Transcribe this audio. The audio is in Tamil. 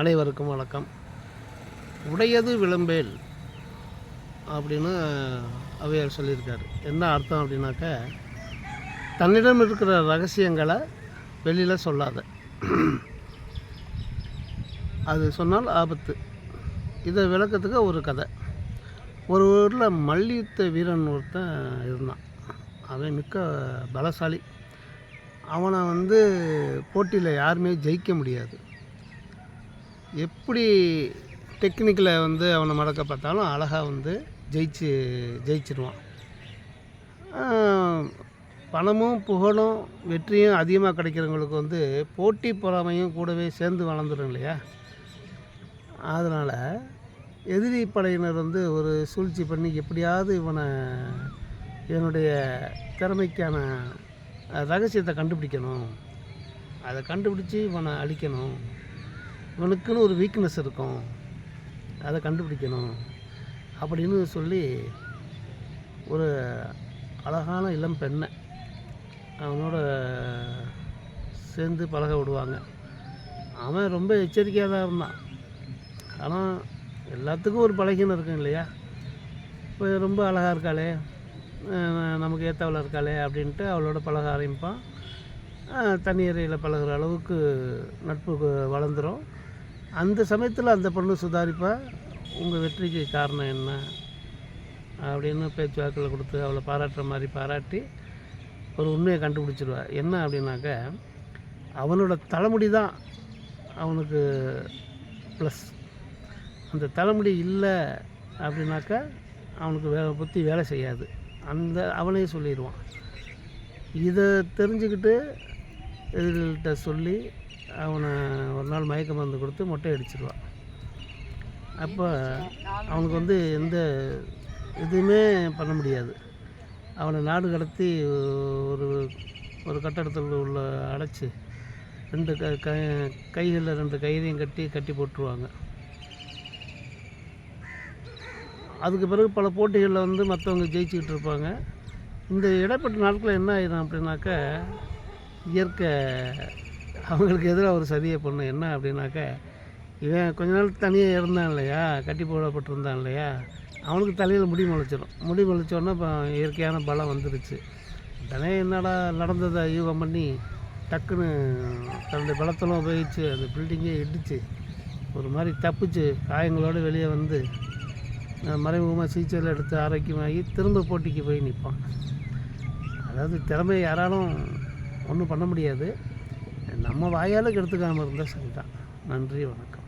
அனைவருக்கும் வணக்கம். உடையது விளம்பேல் அப்படின்னு அவையார் சொல்லியிருக்காரு. என்ன அர்த்தம் அப்படின்னாக்க, தன்னிடம் இருக்கிற ரகசியங்களை வெளியில் சொல்லாத, அது சொன்னால் ஆபத்து. இதை விளக்கத்துக்கு ஒரு கதை. ஒரு ஊரில் மல்யுத்த வீரன் ஒருத்தன் இருந்தான். அவன் மிக்க பலசாலி. அவனை போட்டியில் யாருமே ஜெயிக்க முடியாது. எப்படி டெக்னிக்கில் அவனை மடக்க பார்த்தாலும் அழகாக ஜெயிச்சிடுவான். பணமும் புகழும் வெற்றியும் அதிகமாக கிடைக்கிறவங்களுக்கு போட்டி பொறாமையும் கூடவே சேர்ந்து வளர்ந்துடும் இல்லையா? அதனால் எதிரி படையினர் ஒரு சூழ்ச்சி பண்ணி எப்படியாவது இவனுடைய திறமைக்கான ரகசியத்தை கண்டுபிடிக்கணும், அதை கண்டுபிடிச்சி இவனை அழிக்கணும், இவனுக்குன்னு ஒரு வீக்னஸ் இருக்கும், அதை கண்டுபிடிக்கணும் அப்படின்னு சொல்லி ஒரு அழகான இளம் பெண்ணை அவனோட சேர்ந்து பழக விடுவாங்க. அவன் ரொம்ப எச்சரிக்கையாக தான் இருந்தான். ஆனால் எல்லாத்துக்கும் ஒரு பழகினம் இருக்கும் இல்லையா? இப்போ ரொம்ப அழகாக இருக்காளே, நமக்கு ஏற்றவளாக இருக்காளே அப்படின்ட்டு அவளோட பழக ஆரம்பிப்பான். தண்ணீரையில் பழகிற அளவுக்கு நட்பு வளர்ந்துடும். அந்த சமயத்தில் அந்த பொண்ணு சுதாரிப்பா, உங்கள் வெற்றிக்கு காரணம் என்ன அப்படின்னு பேச்சுவாக்கில் கொடுத்து அவளை பாராட்டுற மாதிரி பாராட்டி ஒரு உண்மையை கண்டுபிடிச்சிடுவா. என்ன அப்படின்னாக்க, அவனோட தலைமுடி தான் அவனுக்கு ப்ளஸ். அந்த தலைமுடி இல்லை அப்படின்னாக்கா அவனுக்கு புத்தி வேலை செய்யாது. அவனே சொல்லிடுவான். இதை தெரிஞ்சுக்கிட்டு எதிரிகிட்ட சொல்லி அவனை ஒரு நாள் மயக்க மருந்து கொடுத்து மொட்டை அடிச்சிடுவான். அப்போ அவனுக்கு எந்த இதுவுமே பண்ண முடியாது. அவனை நாடு கடத்தி ஒரு கட்டடத்தில் அடைச்சி 2 கைகளில் 2 கயிறையும் கட்டி போட்டுருவாங்க. அதுக்கு பிறகு பல போட்டிகளில் மற்றவங்க ஜெயிச்சுக்கிட்டு இருப்பாங்க. இந்த இடைப்பட்ட நாட்களில் என்ன ஆகிடும் அப்படின்னாக்க, இயற்கை அவங்களுக்கு எதிராக ஒரு சதியை பண்ணும். என்ன அப்படின்னாக்க, இவன் கொஞ்ச நாள் தனியாக இருந்தான் இல்லையா, கட்டி போடப்பட்டிருந்தான் இல்லையா, அவனுக்கு தலையில் முடி முளைச்சிடும். முடி முளைச்சோன்னா இப்போ இயற்கையான பலம் வந்துடுச்சு. உடனே என்னடா நடந்ததை யூகம் பண்ணி டக்குன்னு தன்னுடைய பலத்தெல்லாம் உபயோகித்து அந்த பில்டிங்கே இடித்து ஒரு மாதிரி தப்பிச்சு காயங்களோடு வெளியே மறைமுகமாக சிகிச்சையில் எடுத்து ஆரோக்கியமாகி திரும்ப போட்டிக்கு போய் நிற்பான். அதாவது திறமையை யாராலும் ஒன்றும் பண்ண முடியாது. நம்ம வாயால் கெடுத்துக்காமல் இருந்தால் சரிதான். நன்றி, வணக்கம்.